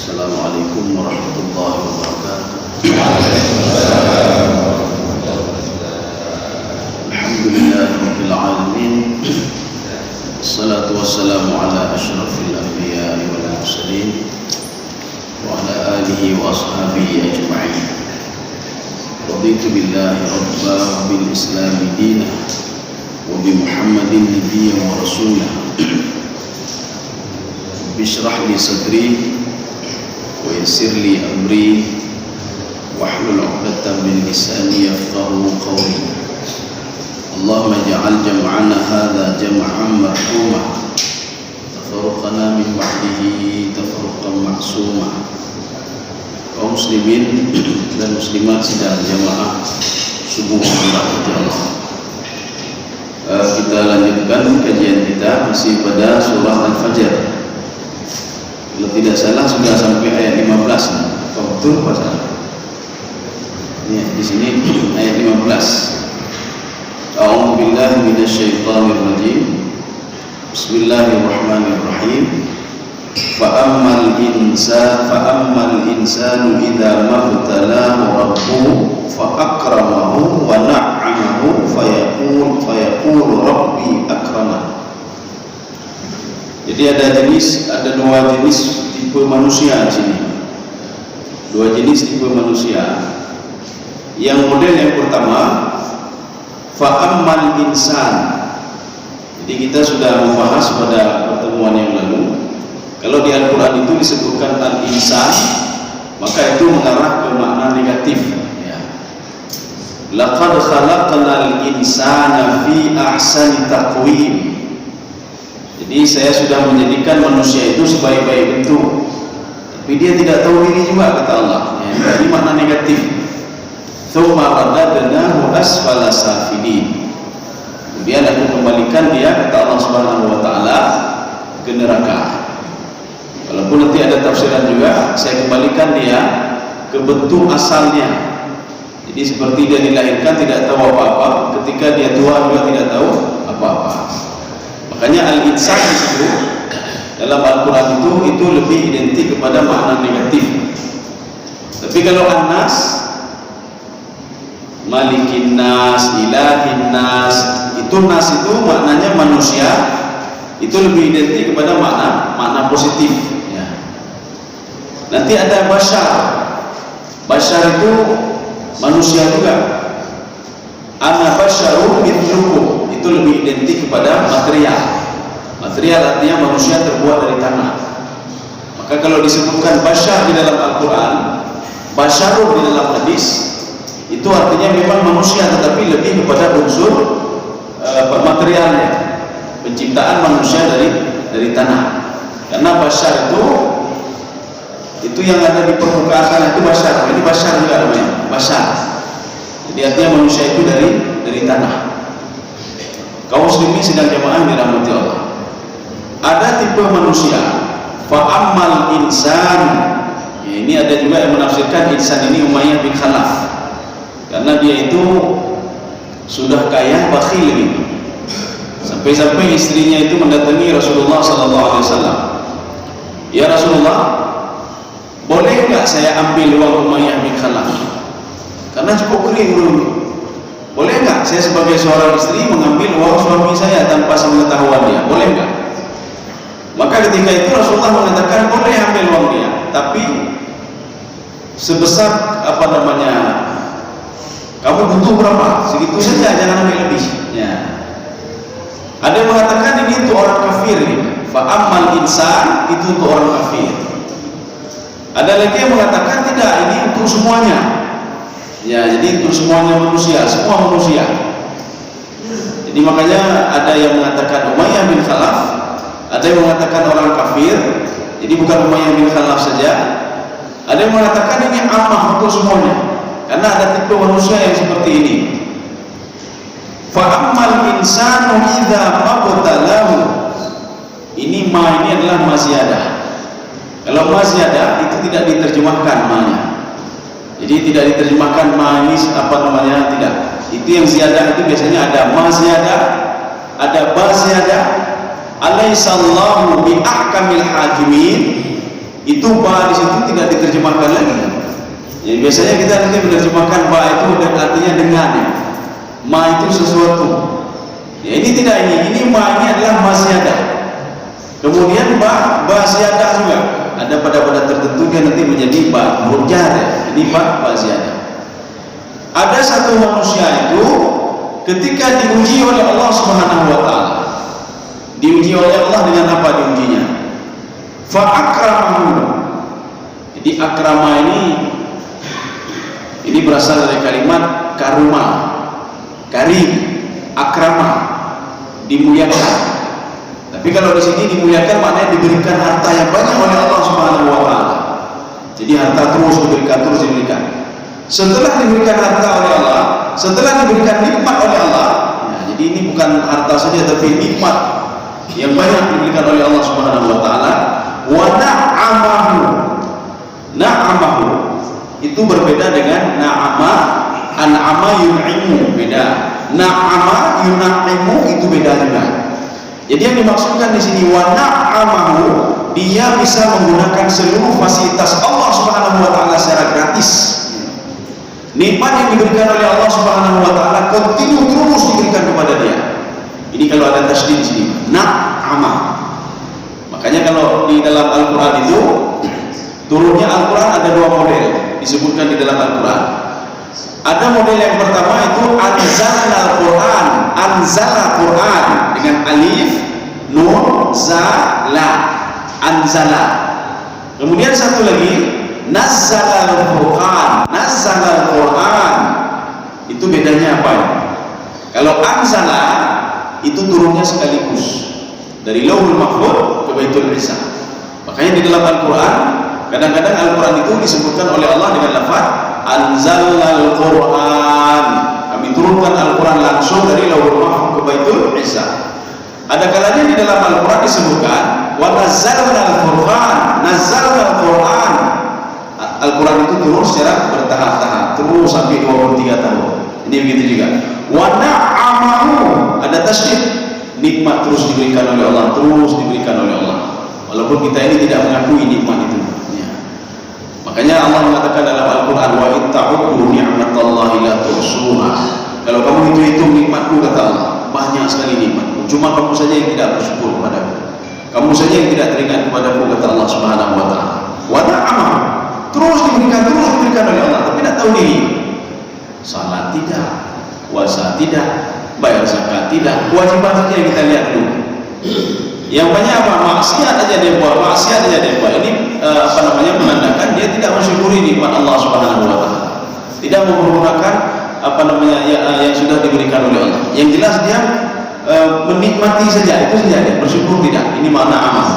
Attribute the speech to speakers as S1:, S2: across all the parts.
S1: Assalamualaikum warahmatullahi wabarakatuh. Alhamdulillahirabbil alamin. Wassalatu wassalamu ala asyrafil anbiya'i wal mursalin wa ala alihi wa ashabihi ajma'in. Raditu billahi rabban wa bil islami dinan wa bi Muhammadin nabiyyan wa rasulah. Bishrah li sadri wa yassir li amri wahlul 'uqdatam min lisani yafqahu qawli. Allahumma ij'al jam'ana hadza jam'an marhuma tafarraqana min ba'dihi tafarruqan ma'suma. Kaum muslimin dan muslimat sidang jamaah subuh Allah. Kita lanjutkan kajian kita masih pada surah Al-Fajr. Kalau tidak salah sudah sampai ayat 15. Betul Pak? Ya, di sini ayat 15. A'udzu billahi minasyaitonir rajim. Bismillahirrahmanirrahim. Fa'ammal insanu idza mabtalahu rabbuhu fa'akramahu wa na'amahu fayaqulu rabbi akraman. Jadi ada dua jenis tipe manusia di sini. Dua jenis tipe manusia. Yang model yang pertama, fa'ammal insan. Jadi kita sudah membahas pada pertemuan yang lalu. Kalau di Al-Quran itu disebutkan al-insan, maka itu mengarah ke makna negatif. Laqad khalaqnal insana fi ahsani taqwim. Jadi saya sudah menjadikan manusia itu sebaik-baik bentuk, tapi dia tidak tahu diri juga, kata Allah. Ini makna negatif. Tsumma radadnahu asfala safilin. Kemudian aku kembalikan dia, kata Allah Subhanahu wa taala, ke neraka. Walaupun nanti ada tafsiran juga, saya kembalikan dia ke bentuk asalnya. Jadi seperti dia dilahirkan tidak tahu apa-apa, ketika dia tua juga tidak tahu apa-apa. Makanya al-insan itu dalam Al-Quran itu lebih identik kepada makna negatif. Tapi kalau an-nas, malikin nas, ilahin nas, itu nas itu maknanya manusia, itu lebih identik kepada makna positif. Ya. Nanti ada bashar. Bashar itu manusia juga. Ana basyarum mithlukum, itu lebih identik kepada material. Material artinya manusia terbuat dari tanah. Maka kalau disebutkan bashar di dalam Al-Quran, basyarun di dalam hadis, itu artinya memang manusia, tetapi lebih kepada unsur materialnya, penciptaan manusia dari tanah. Karena bashar itu yang ada di permukaan tanah itu bashar. Ini bashar juga namanya, bashar. Jadi artinya manusia itu dari tanah. Kaum muslimin sedang jamaah dirahmati Allah. Ada tipe manusia fa'ammal insan. Ya, ini ada juga yang menafsirkan insan ini Umayyah bin Khalaf, karena dia itu sudah kaya, bakhil ini. Sampai-sampai istrinya itu mendatangi Rasulullah SAW. Ya Rasulullah, boleh nggak saya ambil uang Umayyah bin Khalaf? Karena cukup kering dulu. Boleh nggak saya sebagai seorang istri mengambil uang suami saya tanpa sepengetahuan dia? Boleh nggak? Maka ketika itu Rasulullah mengatakan boleh ambil uang dia, tapi sebesar kamu butuh berapa? Segitu saja, jangan ambil lebih. Ya. Ada yang mengatakan ini untuk orang kafir. Fa'ammal insan itu untuk orang kafir. Ada lagi yang mengatakan tidak, ini untuk semuanya. Ya, jadi untuk semuanya manusia, semua manusia. Jadi makanya ada yang mengatakan Umayyah bin Khalaf, ada yang mengatakan orang kafir. Jadi bukan Umayyah bin Khalaf saja. Ada yang mengatakan ini ammah untuk semuanya, karena ada tipe manusia yang seperti ini. Fa'ammal insanu idza mabtalahu. Ini adalah masyadah. Kalau masyadah itu tidak diterjemahkan ma-nya. Jadi tidak diterjemahkan manis tidak. Itu yang ziyadah itu biasanya ada ma ziyadah, ada ba ziyadah. Alaihissallahu bi ahkamil hakimin. Itu ba di situ tidak diterjemahkan lagi. Ya, biasanya kita nanti menerjemahkan ba itu artinya dengan ya. Ma itu sesuatu. Ya, ini tidak ini ma ini adalah masyada. Kemudian ba syada juga. Ada pada tertentu yang nanti menjadi ba huruf jar ya. Ini ba syada. Ada satu manusia itu ketika diuji oleh Allah Subhanahu wa taala. Diuji oleh Allah dengan apa diujinya? Fa akramahu. Jadi akrama ini berasal dari kalimat karuma, karim, akrama, dimuliakan. Tapi kalau di sini dimuliakan maknanya diberikan harta yang banyak oleh Allah Subhanahu wa taala. Jadi harta terus diberikan. Setelah diberikan harta oleh Allah, setelah diberikan nikmat oleh Allah, ya, jadi ini bukan harta saja tapi nikmat yang banyak diberikan oleh Allah Subhanahu wa taala. Wa na'amahu itu berbeda dengan na'ama, an'ama yun'imu, beda. Na'ama yun'imu itu beda juga. Jadi yang dimaksudkan di sini wa na'amahu, dia bisa menggunakan seluruh fasilitas Allah Subhanahu wa taala secara gratis. Nikmat yang diberikan oleh Allah Subhanahu wa taala kontinu terus diberikan kepada dia. Ini kalau ada tasydid di sini, na'ama. Makanya kalau di dalam Al-Qur'an itu turunnya Al-Qur'an ada dua model disebutkan di dalam Al-Qur'an. Ada model yang pertama itu anzalal Qur'an, anzala Qur'an dengan alif, nun, za, la, anzala. Kemudian satu lagi nazzalal Qur'an, nazzalal Qur'an. Itu bedanya apa ya? Kalau anzala itu turunnya sekaligus dari Lauhul Mahfuz ke Baitul Izza. Makanya di dalam Al-Qur'an kadang-kadang Al-Qur'an itu disebutkan oleh Allah dengan lafaz anzalal Qur'an. Kami turunkan Al-Qur'an langsung dari Lauhul Mahfuz ke Baitul Izza. Ada kalanya di dalam Al-Qur'an disebutkan wa nazzalnal Qur'an, nazzalnal Qur'an. Al-Quran itu turun secara bertahap-tahap terus sampai 23 tahun. Ini begitu juga. Wa na'amahu, ada tasydid, nikmat terus diberikan oleh Allah, terus diberikan oleh Allah. Walaupun kita ini tidak mengakui nikmat itu. Ya. Makanya Allah mengatakan dalam Al-Quran wa in ta'uddu ni'matallahi la tuhsuha. Kalau kamu hitung nikmatku, kata Allah, banyak sekali nikmatku. Cuma kamu saja yang tidak bersyukur kepadaku. Kamu saja yang tidak teringat kepadaku, kata Allah Subhanahu wa taala. Wa na'amahu, terus diberikan oleh Allah, tapi tidak tahu diri. Salat tidak, puasa tidak, bayar zakat tidak, kewajiban saja yang kita lihat dulu. Yang banyak apa? Maksiat aja dia buat, maksiat aja dia buat. Ini menandakan dia tidak mensyukuri nikmat Allah Subhanahu wa taala. Tidak menggunakan yang sudah diberikan oleh Allah. Yang jelas dia menikmati saja, itu saja dia bersyukur tidak. Ini makna amal.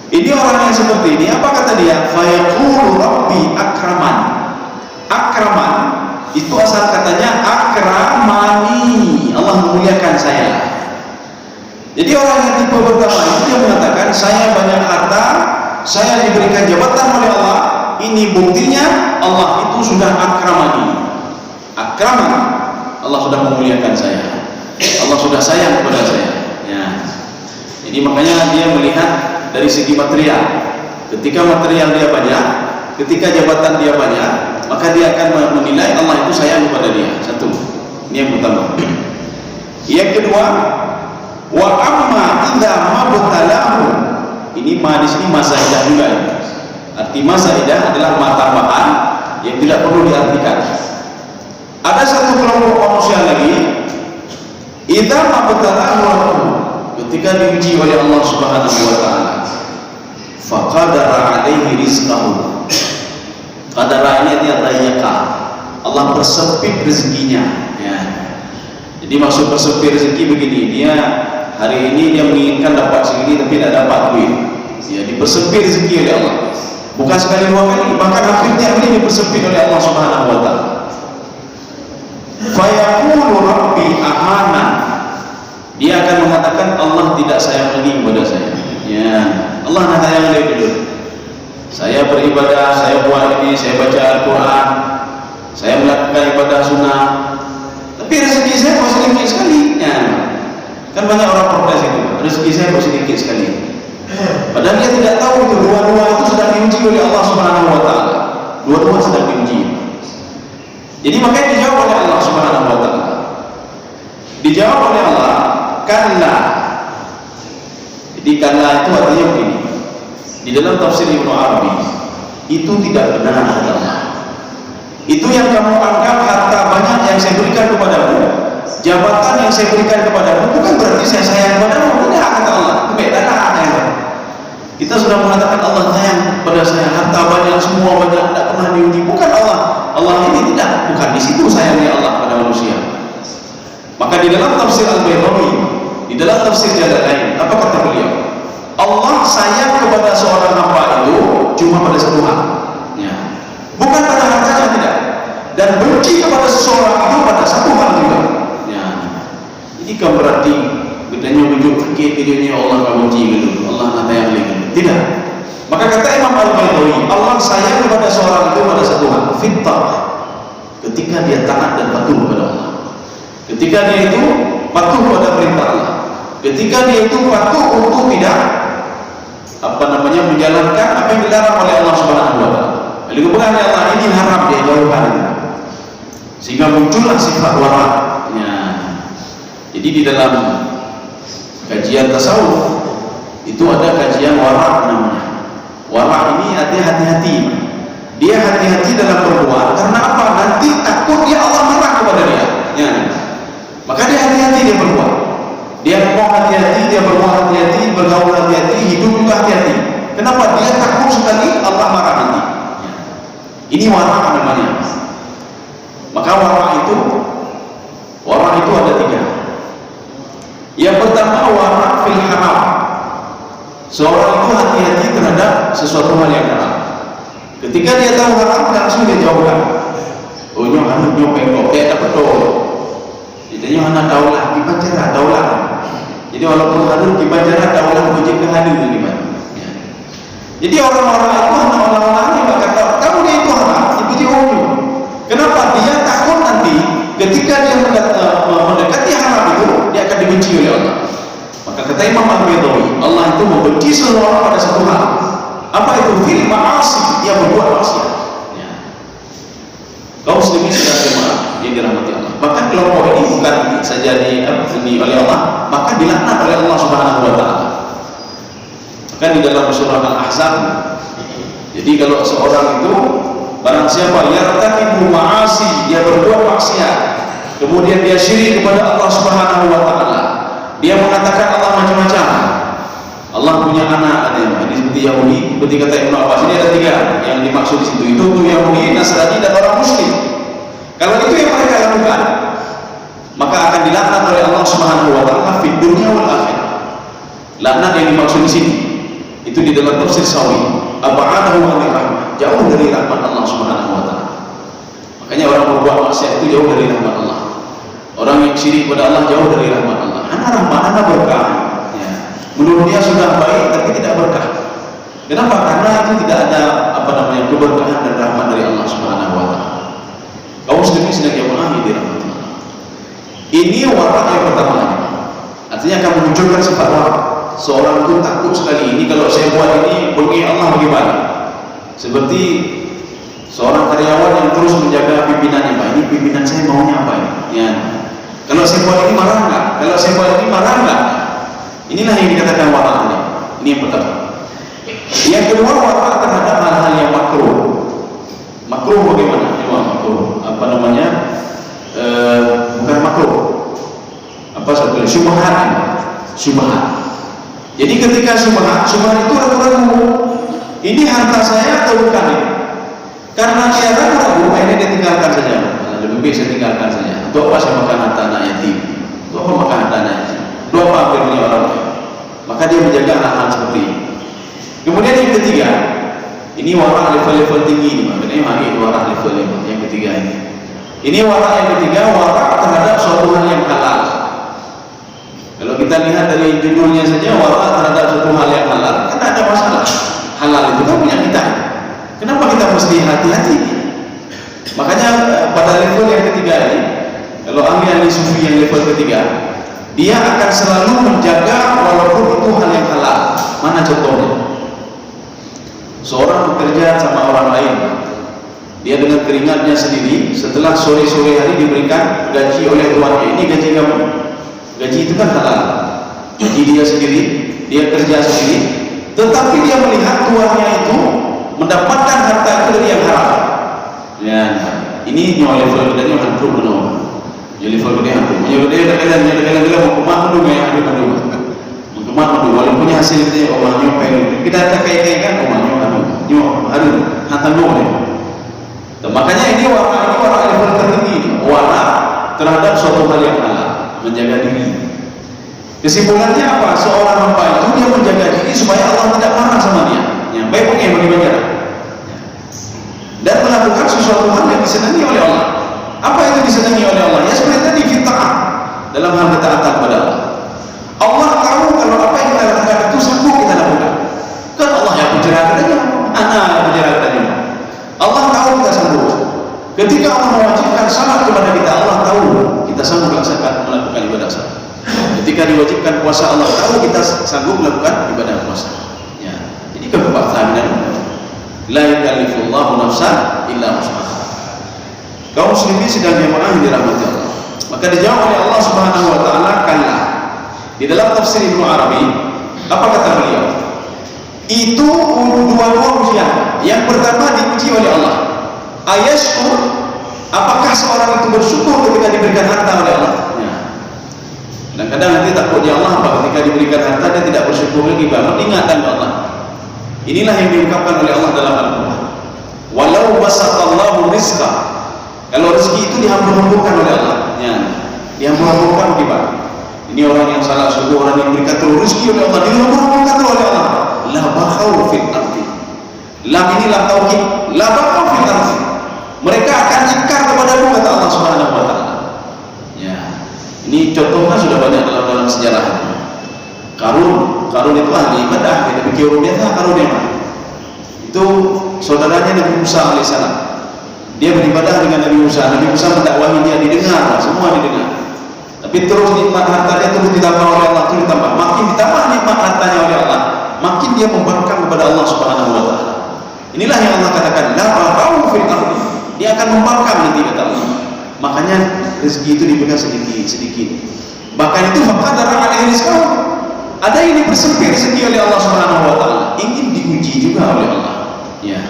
S1: Ini orang yang seperti ini, apa kata dia? Fayaqulu rabbi akraman. Akraman itu asal katanya akramani, Allah memuliakan saya. Jadi orang yang tipe pertama itu yang mengatakan saya banyak harta, saya diberikan jabatan oleh Allah. Ini buktinya Allah itu sudah akramani. Akraman, Allah sudah memuliakan saya. Allah sudah sayang kepada saya. Ya. Jadi makanya dia melihat dari segi material. Ketika material dia banyak, ketika jabatan dia banyak, maka dia akan menilai Allah itu sayang kepada dia. Satu, ini yang pertama. Yang kedua, wa amma idza mabtalahu. Ini ma di sini masaidah juga. Arti masaidah adalah tambahan yang tidak perlu diartikan. Ada satu kelompok manusia lagi, idza mabtalahu, ketika diuji oleh Allah Subhanahu wa taala, faqadara alaihi rizqahu. Qadara ini artinya dayyaka, Allah persempit rezekinya ya. Jadi maksud persempit rezeki begini, dia hari ini dia menginginkan dapat segini tapi tidak dapat duit ya, dipersempit rezeki oleh Allah, bukan sekali dua kali, bahkan hampir tiap hari dipersempit oleh Allah Subhanahu wa taala. Fayaqulu rabbi ahana, dia akan mengatakan Allah tidak sayang lagi kepada saya ya. Allah nak sayang lagi dulu. Saya beribadah, saya buat ini, saya baca Al-Quran, saya melakukan ibadah sunnah, tapi rezeki saya kok sedikit sekali ya. Kan banyak orang protes itu, rezeki saya kok sedikit sekali. Padahal dia tidak tahu itu dua diuji oleh Allah Subhanahu wa taala. Dua-dua sedang diuji. Jadi makanya dijawab oleh Allah Subhanahu wa taala. Dijawab oleh Allah, kalla. Jadi kalla itu artinya begini. Di dalam tafsir Ibnu Arabi, itu tidak benar kata Allah. Itu yang kamu anggap harta banyak yang saya berikan kepadamu, jabatan yang saya berikan kepadamu, bukan berarti saya sayang kepadamu. Tidak kata Allah. Beda ada. Kita sudah mengatakan Allah sayang pada saya, harta banyak, semua banyak, tidak pernah diuji. Bukan Allah. Allah ini tidak, bukan di situ sayangnya Allah pada manusia. Maka di dalam tafsir Al-Baydawi, di dalam tafsir Jalalain, apa kata beliau? Allah sayang kepada seorang hamba itu cuma pada satu hal, ya. Bukan pada hartanya, tidak. Dan benci kepada seseorang itu pada satu hal juga, ya. Ini kan berarti bedanya wujud fakir videonya Allah akan benci gitu, Allah nata yang lain, tidak. Maka kata Imam Al-Baydawi, Allah sayang kepada seorang itu pada satu hal, fitrah, ketika dia taat dan patuh kepada Allah. Ketika dia itu patuh pada perintah Allah, ketika dia itu patuh untuk tidak menjalankan apa yang dilarang oleh Allah Subhanahu wa taala. Lalu kemudian Allah ini haram dia jauhkan itu. Sehingga muncullah sifat wara. Ya. Jadi di dalam kajian tasawuf itu ada kajian wara namanya. Wara ini artinya hati-hati. Dia hati-hati dalam berbuat karena apa? Nanti takut dia Allah marah kepada dia. Ya. Maka dia hati-hati dia berbuat. Dia ngomong hati-hati, dia berbuat hati-hati, bergaul hati-hati, hidup juga hati-hati. Kenapa? Dia takut sekali Allah marah nanti. Ini wara namanya. Maka wara itu ada tiga. Yang pertama wara fil haram. Seorang itu hati-hati terhadap sesuatu hal yang haram. Ketika dia tahu haram, langsung dia jauhkan. Oh nyoh pengkok, kayak dapat doa. Jadinya anak daulah, kita cara daulah. Jadi walaupun hadir kita cara daulah wajib ke hadir gimana? Ya. Jadi orang-orang itu orang-orang ini berkata, kamu dia itu haram, dipuji umum. Kenapa? Dia takut nanti ketika dia mendekati haram itu dia akan dibenci oleh Allah. Maka kata Imam Al-Baydawi, Allah itu membenci seseorang pada satu hal. Apa itu? Fil ma'asi, dia berbuat maksiat. Ya. Kaum muslimin sudah jemaah yang dirahmati Allah. Bahkan kelompok ini bukan saja diampuni oleh Allah, maka dilaknat oleh Allah Subhanahu wa taala. Kan di dalam surah Al-Ahzab. Jadi kalau seorang itu barang siapa yartakibu ma'asi, dia berbuat maksiat, kemudian dia syirik kepada Allah Subhanahu wa taala. Dia mengatakan Allah macam-macam. Allah punya anak, katanya. Ini seperti Yahudi, seperti kata Ibnu Abbas. Ini ada tiga yang dimaksud di situ. Itu untuk Yahudi, Nasrani dan orang Muslim. Kalau itu yang mereka lakukan, maka akan dilaknat oleh Allah Subhanahu wa taala di dunia wal akhirah. Laknat yang dimaksud di sini itu di dalam tafsir Sawi, ab'adahu wa rahmah, jauh dari rahmat Allah Subhanahu wa taala. Makanya orang berbuat maksiat itu jauh dari rahmat Allah. Orang yang syirik kepada Allah jauh dari rahmat Allah. Ana rahmat, ana berkah. Ya. Menurut dia sudah baik tapi tidak berkah. Kenapa? Karena itu tidak ada keberkahan dan rahmat dari Allah Subhanahu wa taala. Kaum muslimin sedang jamaah di rahmat Allah. Ini wara yang pertama. Artinya akan memunculkan sifat wara. Seorang itu takut sekali. Ini kalau saya buat ini, bagi Allah bagaimana? Seperti seorang karyawan yang terus menjaga pimpinannya. Pak, ini pimpinan saya maunya apa ini? Ya. Kalau saya buat ini marah enggak? Kalau saya buat ini marah enggak? Inilah yang dikatakan wara ini. Ini yang pertama. Yang kedua, wara terhadap hal-hal yang makruh. Makruh bagaimana? Makruh. Bukan makruh. Syubhat. Syubhat. Jadi ketika syubhat itu ragu-ragu. Ini harta saya atau bukan ini? Karena dia ragu-ragu, ini dia tinggalkan saja. Lebih baik saya tinggalkan saja. Untuk apa saya makan harta anak yatim? Untuk apa makan harta anak yatim? Untuk apa akhirnya orang lain? Maka dia menjaga hal-hal seperti ini. Kemudian yang ketiga, ini wara level-level tinggi ini, makanya ini wara level yang ketiga ini. Ini wara yang ketiga, wara terhadap suatu hal yang halal. Kalau kita lihat dari judulnya saja, wara terhadap suatu hal yang halal, kan ada masalah. Halal itu kan punya kita. Kenapa kita mesti hati-hati? Makanya pada level yang ketiga ini, kalau ahli sufi yang level ketiga, dia akan selalu menjaga walaupun itu hal yang halal. Mana contohnya? Seorang bekerja sama orang lain, dia dengan keringatnya sendiri, setelah sore-sore hari diberikan gaji oleh tuannya. Ini gaji kamu. Gaji itu kan halal. Gaji dia sendiri, dia kerja sendiri, tetapi dia melihat tuannya itu mendapatkan harta itu dari yang haram. Ya, ini nyawa level kita ni hancur benar. Jadi level kita hancur. Dia kadang-kadang mau kemana ya, ada mana? Kemana tu? Walaupun hasil kita orangnya pengen, kita tak kaya-kaya kan orangnya ada hantar ni. Makanya ini warna level tertinggi, warna terhadap suatu hal yang halal, menjaga diri. Kesimpulannya apa? Seorang hamba itu dia menjaga diri supaya Allah tidak marah sama dia. Yang baik pun yang bagaimana? Dan melakukan sesuatu hal yang disenangi oleh Allah. Apa itu disenangi oleh Allah? Ya seperti tadi fitrah dalam hal ketaatan kepada Allah. Allah tahu kalau apa yang kita lakukan itu sanggup kita lakukan. Kan Allah yang bicara katanya, anak yang bicara katanya. Allah tahu kita sanggup. Ketika Allah mewajibkan salat kepada kita, Allah tahu kita sanggup melakukan ibadah salat. Ketika diwajibkan puasa, Allah tahu kita sanggup melakukan ibadah puasa. Ya, ini kebahagiaan. La yukallifullahu nafsan illa wus'aha. Kaum muslimin sedang jemaah yang dirahmati Allah. Maka dijawab oleh Allah Subhanahu wa taala, kalla. Di dalam tafsir Ibnu Arabi, apa kata beliau? Itu dua ujian. Yang pertama diuji oleh Allah. Ayashkur, apakah seorang itu bersyukur ketika diberikan harta oleh Allah? Ya. Kadang-kadang nanti takutnya Allah apa ketika diberikan harta dia tidak bersyukur lagi, bangun ingatan Allah. Inilah yang diungkapkan oleh Allah dalam Al-Quran. Walau basatallahu rizqa, kalau rezeki itu dihambur-hamburkan oleh Allah, ya, dihambur-hamburkan gimana? Ini orang yang salah sungguh, orang yang berikan terus rezeki oleh Allah, dihambur-hamburkan oleh Allah. La bakhau fil ardi. Lam ini lam tauhid. La bakhau fil ardi. Mereka akan ingkar kepadamu, kata Allah Subhanahu wa taala. Ya. Ini contohnya sudah banyak dalam sejarah. Karun itu ahli ibadah, kita pikir dia tak Karun dia mah. Itu saudaranya Nabi Musa alaihissalam. Dia beribadah dengan Nabi Musa. Nabi Musa mendakwahi dia, didengar, semua didengar. Tapi terus nikmat harta dia terus ditambah oleh Allah, terus ditambah. Makin ditambah nikmat hartanya oleh Allah, makin dia membangkang kepada Allah Subhanahu wa taala. Inilah yang Allah katakan, la ba'u fil ardi. Dia akan membangkang nanti, kata Allah. Makanya rezeki itu diberikan sedikit. Bahkan itu faqadara alaihi rizqahu. Ada yang dipersempit rezeki oleh Allah Subhanahu wa taala, ingin diuji juga oleh Allah. Ya.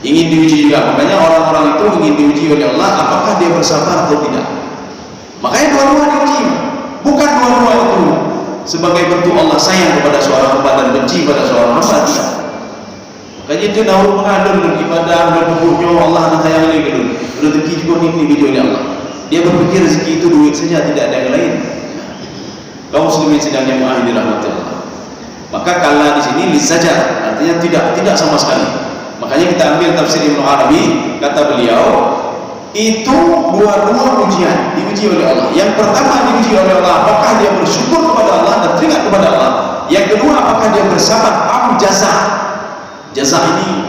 S1: Ingin diuji juga. Makanya orang-orang itu ingin diuji oleh Allah apakah dia bersabar atau tidak. Makanya dua-dua diuji. Bukan dua-dua itu sebagai bentuk Allah sayang kepada seorang hamba dan benci pada seorang hamba, tidak. Makanya itu naur mengadur beribadah berbukunya Allah nak sayang lagi dulu. Rezeki juga ini video oleh Allah. Dia berpikir rezeki itu duit saja, tidak ada yang lain. Kaum muslimin sedang jemaah dirahmati Allah. Maka kala di sini lisaja, artinya tidak sama sekali. Makanya kita ambil tafsir Ibnu Arabi, kata beliau, itu dua-dua ujian diuji oleh Allah. Yang pertama diuji oleh Allah, apakah dia bersyukur kepada Allah dan teringat kepada Allah. Yang kedua, apakah dia bersabar, jasa. Jasa ini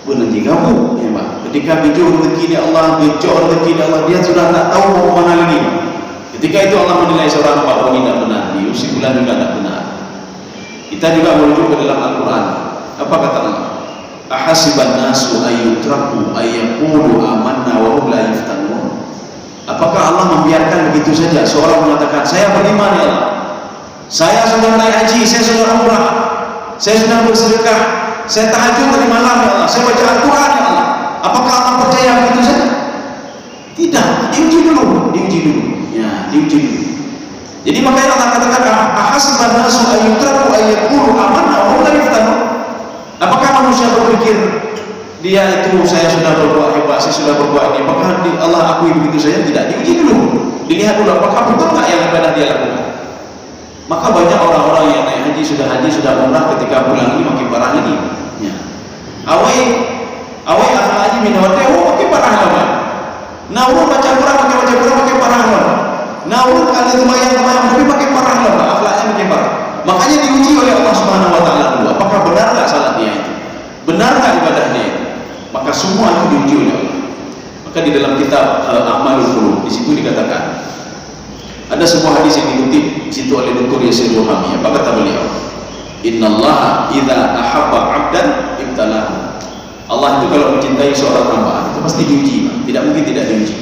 S1: berhenti kamu, ya Pak. Ketika bijur rezeki Allah, dia sudah tak tahu mau mana lagi. Ketika itu Allah menilai seorang hamba, ini tidak benar, diusik bulan juga tidak benar. Kita juga merujuk ke dalam Al-Quran. Apa kata Allah? Ahasiban nasu ayyutraku ayyaqulu amanna wa hum la yuftanun. Apakah Allah membiarkan begitu saja seorang mengatakan saya beriman ya Allah, saya sudah naik haji, saya sudah umrah, saya sudah bersedekah, saya tahajud dari malam ya Allah, saya baca Al-Quran ya Allah. Apakah Allah percaya begitu saja? Tidak, diuji dulu. Ya, diuji dulu. Jadi makanya Allah katakan ahasiban nasu ayyutraku ayyaqulu amanna wa hum la yuftanun. Apakah manusia berpikir dia itu saya sudah berbuat hebat, saya sudah berbuat ini, apakah Allah akui begitu saja? Tidak, diuji dulu, dilihat dulu apakah betul nggak yang ibadah dia lakukan. Maka banyak orang-orang yang naik haji, sudah umrah, ketika pulang ini makin parah lagi. Ya. Awai asal haji minawate, makin parah lagi. Naurun baca Quran, makin parah lagi. Naurun kali lumayan, tapi makin parah lagi. Akhlaknya makin parah. Makanya diuji oleh Allah Subhanahu wa taala dulu, apakah benar enggak salat dia itu? Benar enggak ibadahnya itu? Maka semua itu diuji oleh Allah. Maka di dalam kitab A'malul Qulub di situ dikatakan ada sebuah hadis yang dikutip di situ oleh Dr. Yasir Ruhami. Apa kata beliau? Innallaha idza ahabba 'abdan Allah itu kalau mencintai seorang hamba itu pasti diuji, tidak mungkin tidak diuji.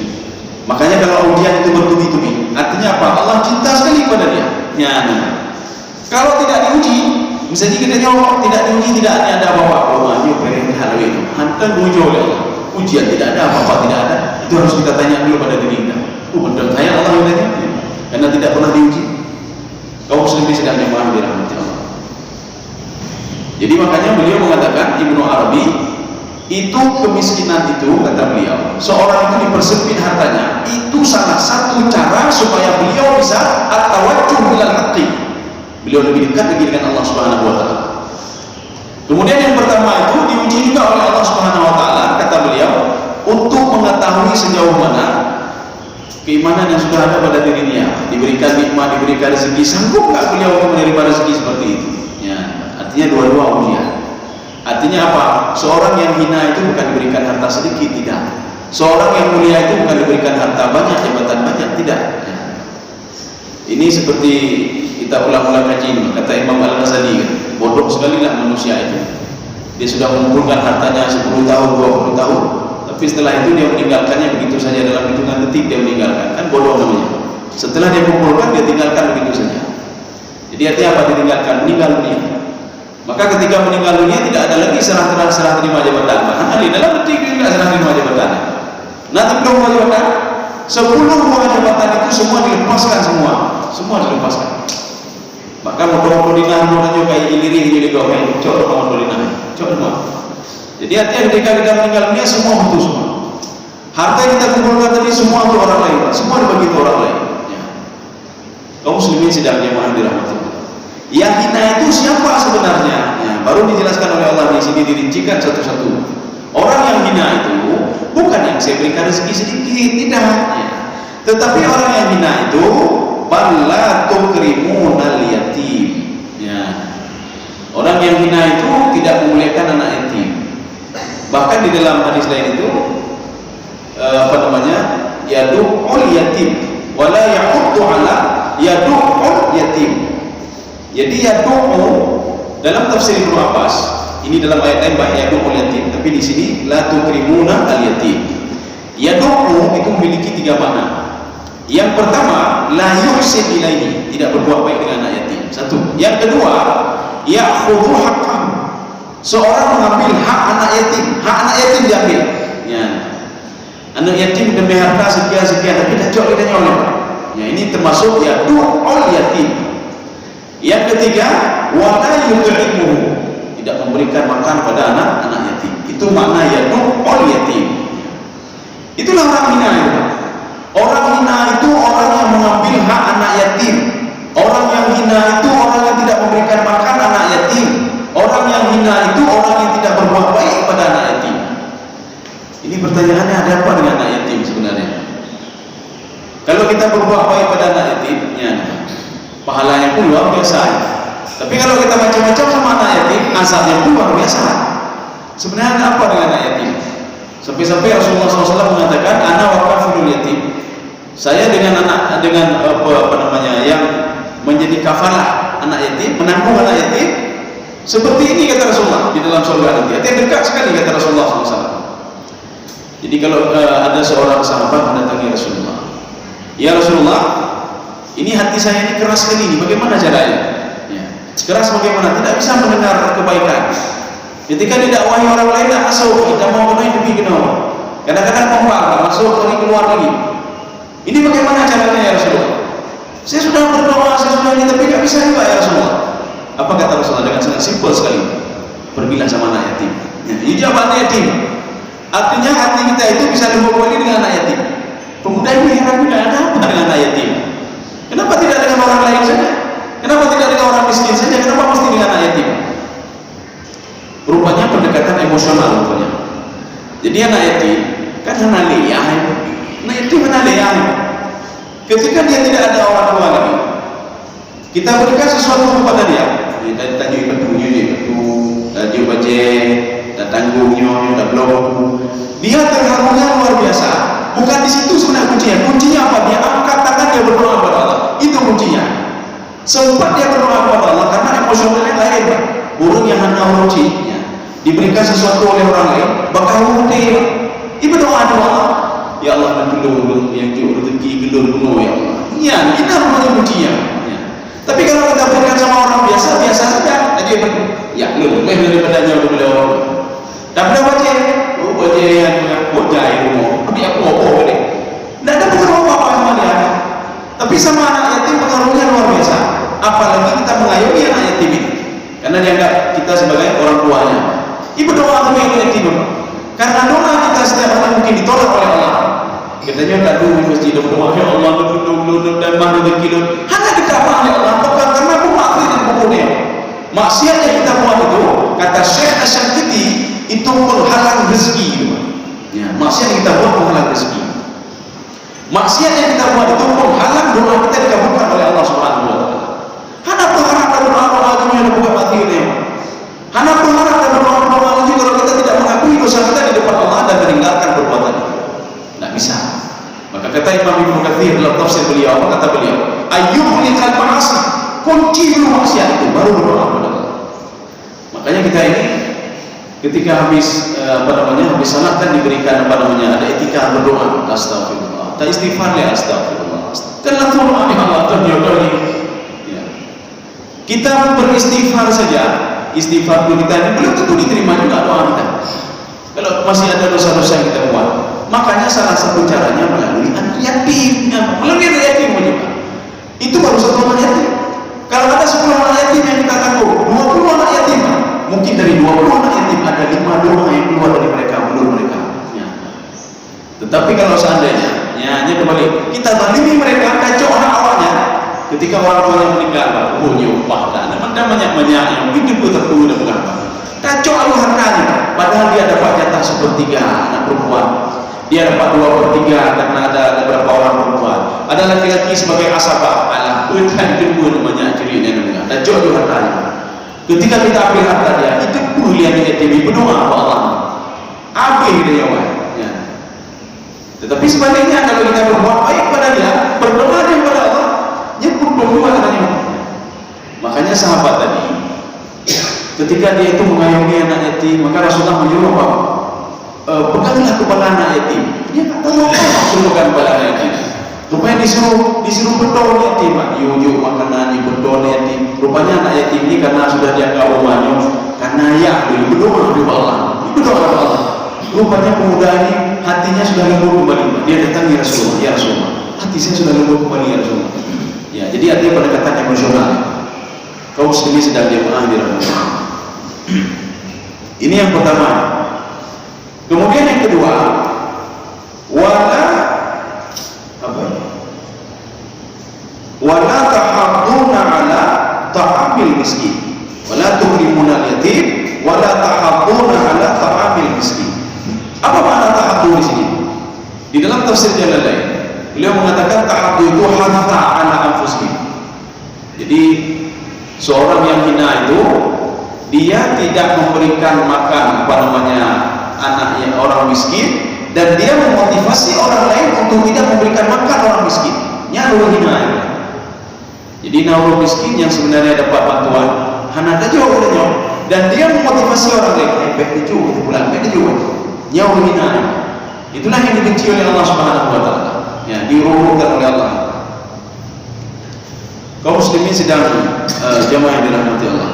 S1: Makanya kalau ujian itu bertubi-tubi, artinya apa? Allah cinta sekali kepada dia. Ya, kalau tidak diuji, misalnya kita jawab tidak diuji, tidak ada apa-apa. Oh, dia pengen hal itu. Hantar diuji oleh Allah. Ujian tidak ada apa-apa, tidak ada. Itu harus kita tanya dulu pada diri kita. Benar saya Allah yang tanya, karena tidak pernah diuji. Kaum muslimin sedang memahami rahmat Allah. Jadi makanya beliau mengatakan, Ibnu Arabi, itu kemiskinan itu, kata beliau, seorang itu dipersempit hartanya, itu salah satu cara supaya beliau bisa at-tawajjuh ilal haqqi. Beliau lebih dekat lagi dengan Allah Subhanahu wa taala. Kemudian yang pertama itu diuji juga oleh Allah Subhanahu wa taala, kata beliau, untuk mengetahui sejauh mana keimanan yang sudah ada pada dirinya, diberikan nikmat, diberikan rezeki, sanggup nggak beliau untuk menerima rezeki seperti itu? Ya, artinya dua-dua ujian. Artinya apa? Seorang yang hina itu bukan diberikan harta sedikit, tidak. Seorang yang mulia itu bukan diberikan harta banyak, jabatan banyak, tidak. Ya. Ini seperti kita ulang-ulang kaji, kata Imam Al-Ghazali, kan? Bodoh sekali lah manusia itu. Dia sudah mengumpulkan hartanya 10 tahun, 20 tahun, tapi setelah itu dia meninggalkannya begitu saja, dalam hitungan detik dia meninggalkan. Kan bodoh namanya. Setelah dia kumpulkan, dia tinggalkan begitu saja. Jadi artinya apa? Ditinggalkan, meninggal dunia. Maka ketika meninggal dunia tidak ada lagi serah terima jabatan. Bahkan di dalam detik juga serah terima jabatan. Nanti belum buah jabatan, 10 buah jabatan itu semua dilepaskan, semua dilepaskan. Maka motor dinah juga kayak iliri jadi gawe, cok motor dinah, cok semua. Jadi artinya ketika kita meninggal dunia semua butuh semua. Harta yang kita kumpulkan tadi semua untuk orang lain, semua dibagi untuk orang lain. Ya. Kaum muslimin sedang jemaah dirahmati. Yang hina itu siapa sebenarnya? Ya, baru dijelaskan oleh Allah di sini, dirincikan satu-satu. Orang yang hina itu bukan yang saya berikan rezeki sedikit, tidak. Ya. Tetapi orang yang hina itu balla tukrimunal yatim. Ya. Orang yang hina itu tidak memuliakan anak yatim. Bahkan di dalam hadis lain itu yadu'ul yatim wala yahuddu ala yadu'ul yatim. Jadi yadu'u dalam tafsir Ibnu Abbas, ini dalam ayat lain bahwa yadu'ul yatim, tapi di sini la tukrimuna al yatim. Yadu'u itu memiliki 3 makna. Yang pertama, la yuhsin ilaihi, tidak berbuat baik dengan anak yatim. Satu. Yang kedua, ya'khudhu haqqahu, seorang mengambil hak anak yatim diambil. Ya. Anak yatim demi harta sekian tapi tidak nyolong. Ya, ini termasuk yadu'ul yatim. Yang ketiga, wala yut'imuhu, tidak memberikan makan pada anak yatim. Itu makna yadu'ul yatim. Itulah orang hina itu. Orang hina itu orang yang mengambil hak anak yatim. Orang yang hina itu orang yang tidak memberikan makan anak yatim. Orang yang hina itu orang yang tidak berbuat baik pada anak yatim. Ini pertanyaannya, ada apa dengan anak yatim sebenarnya? Kalau kita berbuat baik pada anak yatim, ya, pahalanya pun luar biasa. Tapi kalau kita macam-macam sama anak yatim, azabnya pun luar biasa. Sebenarnya apa dengan anak yatim? Sampai-sampai Rasulullah SAW mengatakan, ana wakafilul yatim. Saya dengan yang menjadi kafalah anak yatim, menanggung anak yatim, seperti ini kata Rasulullah di dalam surga nanti. Artinya dekat sekali kata Rasulullah SAW. Jadi kalau ada seorang sahabat mendatangi Rasulullah, ya Rasulullah, ini hati saya ini keras sekali ini, bagaimana caranya? Ya. Keras bagaimana? Tidak bisa mendengar kebaikan. Ketika didakwahi orang lain, tidak masuk, kita mau kenal demi kenal. Kadang-kadang kompak, masuk lagi keluar lagi. Ini bagaimana caranya ya Rasulullah? Saya sudah berdoa, saya sudah ini, tapi tidak bisa juga ya Rasulullah. Apa kata Rasulullah? Dengan sangat simpel sekali. Pergilah sama anak yatim. Ya, ijabah anak yatim. Artinya hati kita itu bisa dibawa dengan anak yatim. Pemuda ini heran, tidak ada apa dengan anak yatim. Kenapa tidak dengan orang lain saja? Kenapa tidak dengan orang miskin saja? Kenapa mesti dengan anak yatim? Rupanya pendekatan emosional rupanya. Jadi anak yatim kan anak liyah. Anak yatim anak liyah. Ketika dia tidak ada orang tua lagi, kita berikan sesuatu kepada dia. Kita tanya petunjuk dia, tanya baca, dan tanggungnya, dan belum. Dia terharunya luar biasa. Bukan di situ sebenarnya kuncinya. Kuncinya apa? Dia angkat tangan, dia berdoa kepada Allah. Itu kuncinya. Sempat dia berdoa kepada Allah karena emosionalnya lain. Burung yang hanya urucinya. diberikan sesuatu oleh orang lain, bakal dia ibu doa, ya Allah tolong yang jauh rezeki gelur penuh ya Allah. Ya, kita namanya ujian. Ya. Tapi kalau kita berikan sama orang biasa saja, aja ya lebih daripada jauh daripada orang. Tak pernah baca, yang bojai rumah, tapi aku apa deh. Tidak ada pengaruh apa sama dia. Tapi sama anak yatim pengaruhnya luar biasa. Apalagi kita mengayomi anak yatim ini, karena dianggap kita sebagai orang tuanya. Ibu doa untuk yang yatim, karena doa kita setiap hari mungkin ditolak oleh Allah. Katanya tak dulu mesti doa ya Allah tolong dan mana rezeki. Hanya kita apa ya Allah, bukan karena aku maafin dan pokoknya. Maksiat yang kita buat itu, kata Syekh Asy-Syantiti, itu menghalang rezeki. Ya, maksiat yang kita buat menghalang rezeki. Maksiat yang kita buat itu menghalang doa kita dikabulkan oleh Allah Subhanahu wa taala. Hana berharap dan doa itu yang bukan mati ini. Hana berharap dan doa itu kalau kita tidak mengakui dosa kita di depan Allah dan meninggalkan perbuatan itu. Tidak bisa. Maka kata Imam Ibnu Katsir dalam tafsir beliau, apa kata beliau? Ayyuhlikal ma'asi, kunci dulu maksiat itu baru berdoa kepada Allah. Makanya kita ini ketika habis habis salat kan diberikan ada etika berdoa, astagfirullah, tak istighfar ya astagfirullah. Kan langsung doa di Allah terjodoh. Ya. Kita beristighfar saja, istighfar kita ini belum tentu diterima juga doa kita. Kalau masih ada dosa-dosa yang kita buat, makanya salah satu caranya melalui anak yatim, melalui anak yatim juga. Itu baru satu anak yatim. Kalau ada 10 anak yatim yang kita tanggung, 20 anak yatim, mungkin dari 20 anak yatim ada 5 doa yang keluar dari mereka, belum mereka. Ya. Tetapi kalau seandainya, hanya kembali kita zalimi mereka, kacau hak awalnya. Ketika orang tua yang meninggal, nyumpah dan banyak yang hidup tertunggu dan mengapa. Kacau alu hartanya, padahal dia dapat jatah 1/3 anak perempuan, dia dapat 2/3 karena ada beberapa orang perempuan, ada laki-laki sebagai asabah, alah bukan kedua namanya cirinya namanya, kacau alu hartanya. Ketika kita ambil harta dia, itu kuliah dia TV berdoa kepada Allah, ambil dia ya. Tetapi sebaliknya kalau kita berbuat baik pada dia, berdoa dia kepada Allah, nyebut doa katanya. Makanya sahabat tadi, ketika dia itu mengayomi anak yatim, maka Rasulullah menyuruh apa? Peganglah kepala anak yatim. Dia tak tahu apa maksud pegang kepala anak yatim. Rupanya disuruh berdoa yatim, yuk makanan berdoa yatim. Rupanya anak yatim ini karena sudah dianggap rumahnya, karena ya berdoa kepada Allah, berdoa kepada Allah. Rupanya pemuda ini hatinya sudah lembut kembali. Dia datang ya Rasulullah, ya Rasulullah, hati saya sudah lembut kembali ya Rasulullah. Ya, jadi artinya pendekatan emosional. Kaum muslimin sedang jamaah di Ramadan. Ini yang pertama. Kemudian yang kedua, wala tahadduna ala ta'amil miskin, wala tuhrimuna al-yatim, wala tahadduna ala ta'amil miskin. Apa makna tahaddu di sini? Di dalam tafsir Jalalain, beliau mengatakan tahaddu itu hatta ala anfusihim. Jadi seorang yang hina itu dia tidak memberikan makan anaknya orang miskin, dan dia memotivasi orang lain untuk tidak memberikan makan orang miskin. Nyaru hina itu. Jadi orang miskin yang sebenarnya dapat bantuan, hana aja orangnya, dan dia memotivasi orang lain. Baik itu pulang, baik itu. Nyaru hina. Itulah yang dibenci oleh Allah Subhanahu wa taala. Ya, diruhkan oleh Allah. Kaum muslimin sedang jamaah yang dirahmati Allah.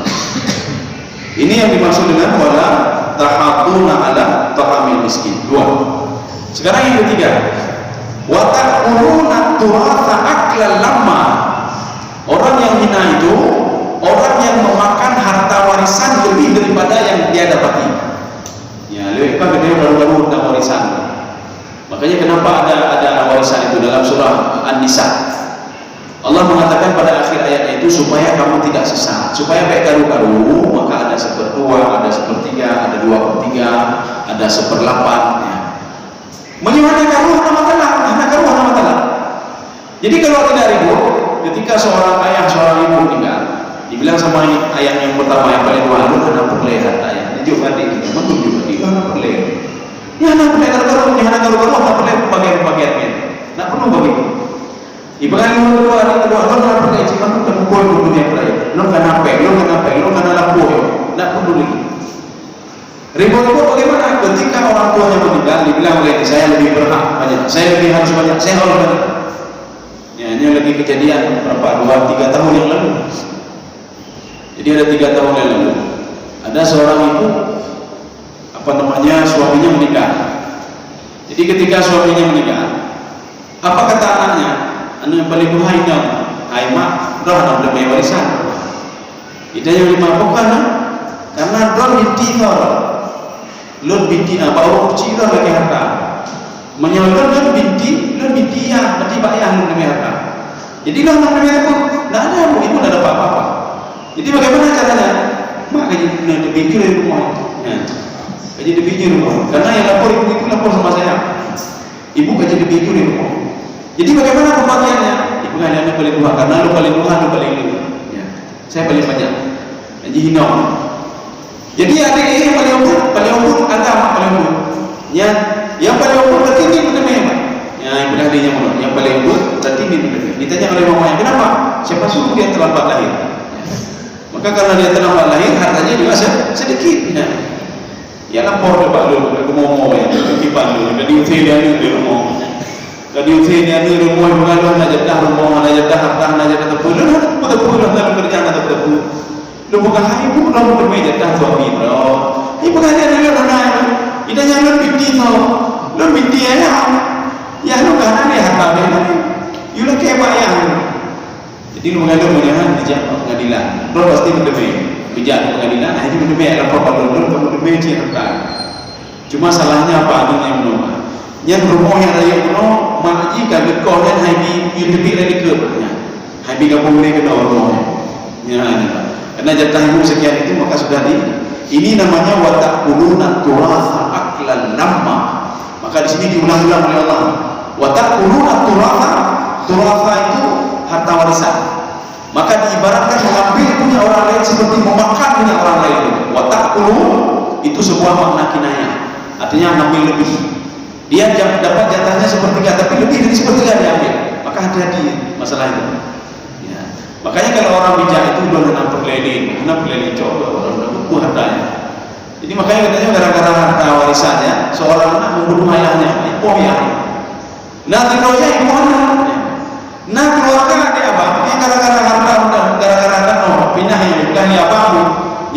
S1: Ini yang dimaksud dengan wala tahadduna ala ta'amil miskin. 2. Sekarang yang ketiga, wa ta'kuluna turatha aklan lamma. Orang yang hina itu orang yang memakan harta warisan lebih daripada yang dia dapati. Ya, lebih apa gede baru-baru tentang warisan. Makanya kenapa ada warisan itu dalam surah An-Nisa. Allah mengatakan pada akhir ayat itu supaya kamu tidak sesat, supaya baik karu-karu, maka ada 1/2, ada 1/3, ada 2/3, ada 1/8. Ya. Menyuhana karu hana matalah. Jadi kalau tidak ribut, ketika seorang ayah, seorang ibu meninggal, dibilang sama ayah yang pertama yang paling dua, lu hana perleh hartanya. Ini juga dia, betul juga dia hana perleh. Ya hana perleh karu-karu, hana perleh bagian-bagiannya. Tidak perlu begitu. Ibarat lu kedua lo nak pergi cuma tu pukul dunia peraya. Lo kan apa? Lo kan lampu. Nak peduli. Ribu-ribu bagaimana? Ketika orang tuanya meninggal, dibilang oleh saya lebih berhak banyak, saya lebih harus banyak, saya harus banyak. Ya, ini lagi kejadian berapa? 2-3 tahun yang lalu. Jadi ada 3 tahun yang lalu, ada seorang ibu, suaminya meninggal. Jadi ketika suaminya meninggal, apa kata anaknya? Anak yang paling duhai dong, hai mak, dah nak beli warisan. Ida yang lima bukan, karena don binti tau, lon binti apa orang kecil lagi harta. Menyalurkan lon binti ya, berarti bayar lon demi harta. Jadi lah nak demi itu, tidak ada ibu tidak ada apa-apa. Jadi bagaimana caranya? Mak kaji dipikir di rumah, kaji dipikir rumah. Karena yang lapor ibu itu lapor sama saya. Ibu kaji dipikir di rumah. Jadi bagaimana pembagiannya? Ibu hanya paling dua, karena lu paling dua, lu paling lima. Ya. Saya paling banyak. Jadi hina. Jadi adik ini yang paling umur agama paling umur. Ya, yang paling umur berarti ini benar memang. Ya, ibu adiknya mana? Yang paling umur berarti ini benar. Ditanya oleh mamanya, kenapa? Siapa suruh dia terlambat lahir? Maka karena dia terlambat lahir, hartanya juga sedikit. Ya lapor ke Pak Lul, ke Momo ya, ke Kipan Lul, ke diutai dia di rumah. Ke diutai dia di rumah, bukan nak jadah rumah, nak jadah harta, nak jadah tepuluh, tepuluh dalam kerjaan atau tepuluh. Lu bukan hari pun orang bermeja jadah suami bro. Ini bukan dia dengan orang lain. Ida jangan binti tau, lu binti ya lu kan dia harta dia ni, you lagi apa ya? Jadi lu mengalir mengalir dijak pengadilan, lu pasti berdemai. Bijak pengadilan, nah ini berdemai lapor pada lu, kamu berdemai cerita. Cuma salahnya apa adanya yang menolak. Yang rumah yang raya kuno, makji kaget kau dan habi YouTube lagi ke, habi kamu boleh kena rumahnya. Ya ini pak. Karena jatah ibu sekian itu maka sudah ini namanya watak kuluna turasa aklan lamma. Maka di sini diulang-ulang oleh Allah. Watak kuluna turasa itu harta warisan. Maka diibaratkan mengambil punya orang lain seperti memakan punya orang lain. Watak kulu itu sebuah makna kinayah. Artinya mengambil lebih. Dia dapat jatahnya sepertiga, tapi lebih dari sepertiga diambil. Maka hati-hati masalah itu. Ya. Makanya kalau orang bijak itu udah nampak lelin coba orang buku hartanya. Jadi makanya katanya gara-gara harta warisannya, seorang anak membunuh ayahnya, ibu ya. Nah terusnya ibu anaknya. Nah keluarga ada apa? Dia gara-gara harta, gara-gara kan pindah yang kali abang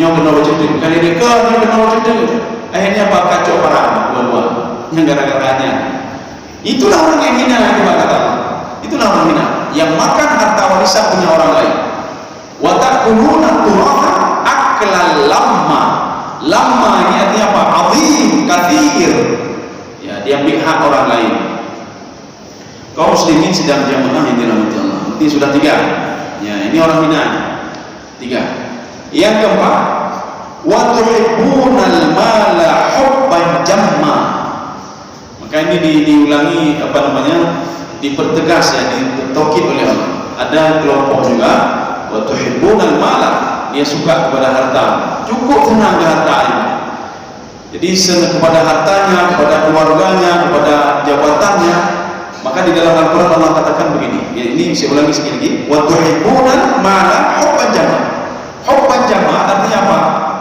S1: nyawa kena wajib kali dia kena wajib. Akhirnya apa kacau parah dua-dua. Yang gara-garanya. Itulah orang yang hina yang kata. Itulah orang hina yang makan harta warisan punya orang lain. Wa ta'kuluna turatha aklan lamma. Lamma ini artinya apa? Azim, kathir. Ya, diambil hak orang lain. Kaum muslimin sedang jamaah yang dirahmati Allah. Ini sudah 3. Ya, ini orang hina. 3. Yang keempat, wa tuhibbunal mala hubban jamma. Maka ini diulangi dipertegas ya, ditaukid oleh Allah. Ada kelompok juga wa tuhibbunal mala, dia suka kepada harta, cukup senang ke hartanya. Jadi senang kepada hartanya, kepada keluarganya, kepada jabatannya. Maka di dalam Al-Quran Allah katakan begini. Ya, ini saya ulangi sekali lagi. Wa tuhibbunal mala hubban jamma. Hubban jamma artinya apa?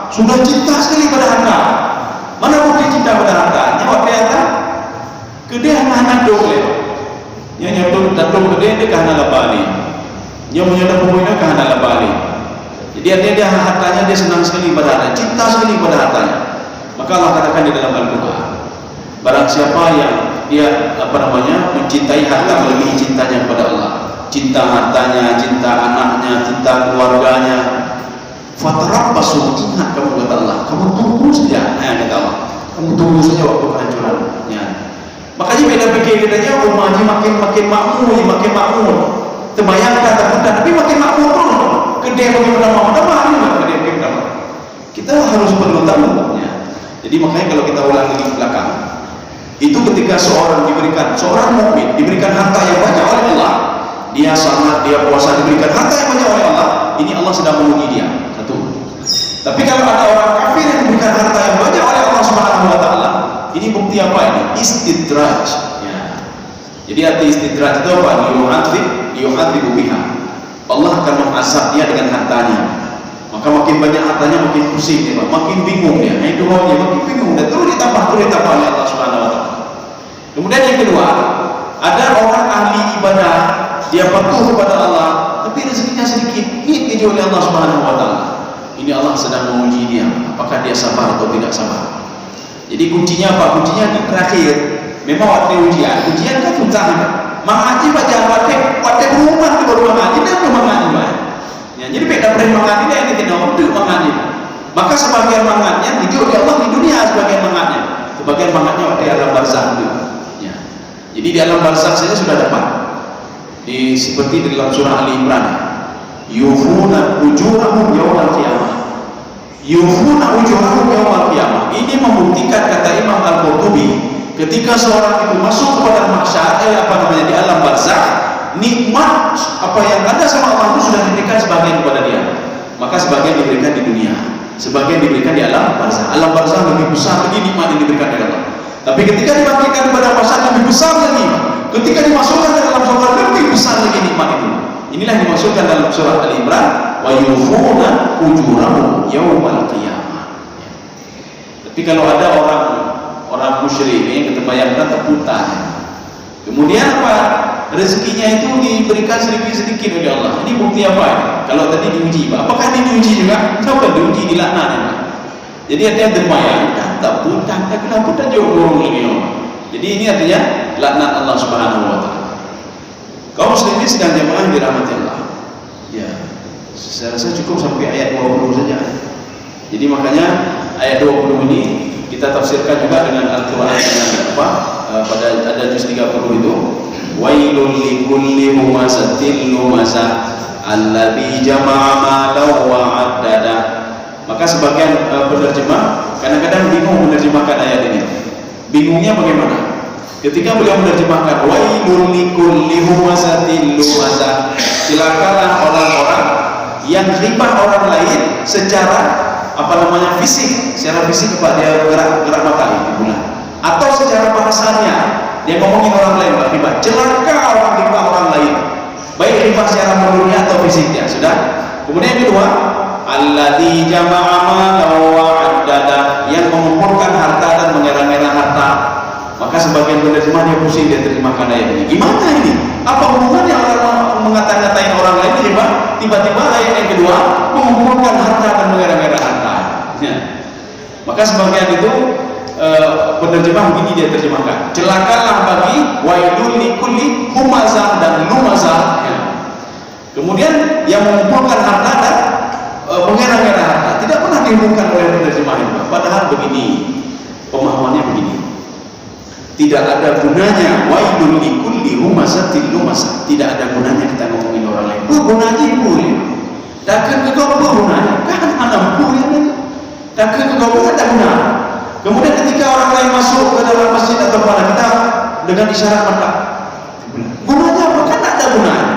S1: Sudah cinta sekali pada harta. Mana bukti cinta pada harta? Nyawa harta kedai anak dole, yang nyodok datuk kedai dia kahana labali, yang menyodok pemilik kahana labali. Jadi artinya dia hartanya dia senang sekali pada harta, cinta sekali pada hartanya. Maka Allah katakan di dalam Al-Quran, barang siapa yang dia mencintai harta melebihi cintanya kepada Allah, cinta hartanya, cinta anaknya, cinta keluarganya, fatarabbasu, ingat kamu kata Allah, kamu tunggu saja, kata Allah, kamu tunggu saja waktu kehancuran. Ya. Makanya beda pikir katanya rumah haji makin makmur. Terbayangkan termudah, tapi makin makmur pun. Kedai bagaimana mau tambah kedai pertama. Kita harus perlu tahu. Ya. Jadi makanya kalau kita ulang lagi ke belakang, itu ketika seorang mukmin diberikan harta yang banyak oleh Allah, dia salat, dia puasa, diberikan harta yang banyak oleh Allah, ini Allah sedang menguji dia. Satu. Tapi kalau ada orang kafir yang diberikan harta yang banyak oleh Allah Subhanahu wa taala, ini bukti apa ini? Istidraj. Ya. Jadi arti istidraj itu apa? Yu'adzib biha. Allah akan mengazab dia dengan hartanya. Maka makin banyak hartanya makin pusing dia, makin bingung dia. Itu dia makin bingung dan terus ditambah oleh Allah Subhanahu wa taala. Kemudian yang kedua, ada orang ahli ibadah, dia patuh kepada Allah, tapi rezekinya sedikit, diuji oleh Allah Subhanahu wa taala. Ini Allah sedang menguji dia, apakah dia sabar atau tidak sabar. Jadi kuncinya apa? Kuncinya di terakhir. Memang waktu ujian kan susah kan. Mengaji baca waktu rumah di baru mengaji dan belum mengaji baik. Ya, jadi beda dari mengaji dan ini tidak untuk mengaji. Maka sebagian mangatnya diuji oleh Allah di dunia, sebagian mangatnya waktu alam barzakh itu. Ya. Jadi di alam barzakh saja sudah dapat. Seperti di dalam surah Ali Imran. Yufuna ujurahum yawmal qiyamah. Yufuna ujurahum yawmal qiyamah. Ini membuktikan kata Imam Al-Qurtubi, ketika seorang itu masuk kepada mahsyar, di alam barzakh, nikmat apa yang ada sama Allah itu sudah diberikan sebagian kepada dia. Maka sebagian diberikan di dunia, sebagian diberikan di alam barzakh. Alam barzakh lebih besar lagi nikmat yang diberikan oleh Allah. Tapi ketika dibangkitkan kepada mahsyar lebih besar lagi. Ketika dimasukkan ke dalam surga lebih besar lagi nikmat itu. Inilah yang dimasukkan dalam surah Ali Imran, wa yufuna ujurahum yaumal qiyamah. Tapi kalau ada orang musyrik ini ketembayangkan terputar. Kemudian apa? Rezekinya itu diberikan sedikit-sedikit oleh Allah. Ini bukti apa? Kalau tadi diuji, apakah ini diuji juga? Coba diuji, dilaknat. Jadi artinya terbayangkan terputar, kenapa tak jauh lagi? Jadi ini artinya laknat Allah Subhanahu wa taala. Kaum muslimin sedang jamaah dirahmati Allah. Ya, saya rasa cukup sampai ayat 20 saja. Jadi makanya ayat 20 ini kita tafsirkan juga dengan Al-Quran dengan pada ada juz 30 itu, wailul likulli humazatin lumazah alladzi jama'a malahu wa 'addada. Maka sebagian penerjemah kadang-kadang bingung menerjemahkan ayat ini. Bingungnya bagaimana? Ketika beliau menerjemahkan wailul likulli humazatin lumazah, celakalah orang-orang yang ghibah orang lain secara fisik, secara fisik kepada gerak matanya di bulan, atau secara bahasanya dia ngomongin orang lain riba, celaka orang riba orang lain, baik riba secara mulutnya atau fisiknya, sudah. Kemudian yang kedua, alladzi jama'a malahu wa 'addada, yang mengumpulkan harta dan mengira-ngira harta. Maka sebagian penerjemah dia pusing, dia terjemahkan ayat ini. Gimana ini? Apa hubungannya orang mengata-ngatain orang lain riba? Tiba-tiba ayat yang kedua mengumpulkan harta dan mengira-ngira harta. Ya. Maka sebagian itu penerjemah begini dia terjemahkan, celakalah bagi wailul likulli humazah dan lumazah. Ya. Kemudian yang mengumpulkan harta dan mengira-ngira harta tidak pernah dihubungkan oleh penerjemah itu. Padahal begini pemahamannya begini, tidak ada gunanya wailul likulli humazatin lumazah, tidak ada gunanya kita ngomongin orang lain. Gunanya boleh, takkan kegobok gunanya kan mana boleh. Takkan kegobok ada guna. Kemudian ketika orang lain masuk ke dalam masjid atau mana, kita dengan isyarat mata, gunanya apa? Kan ada gunanya.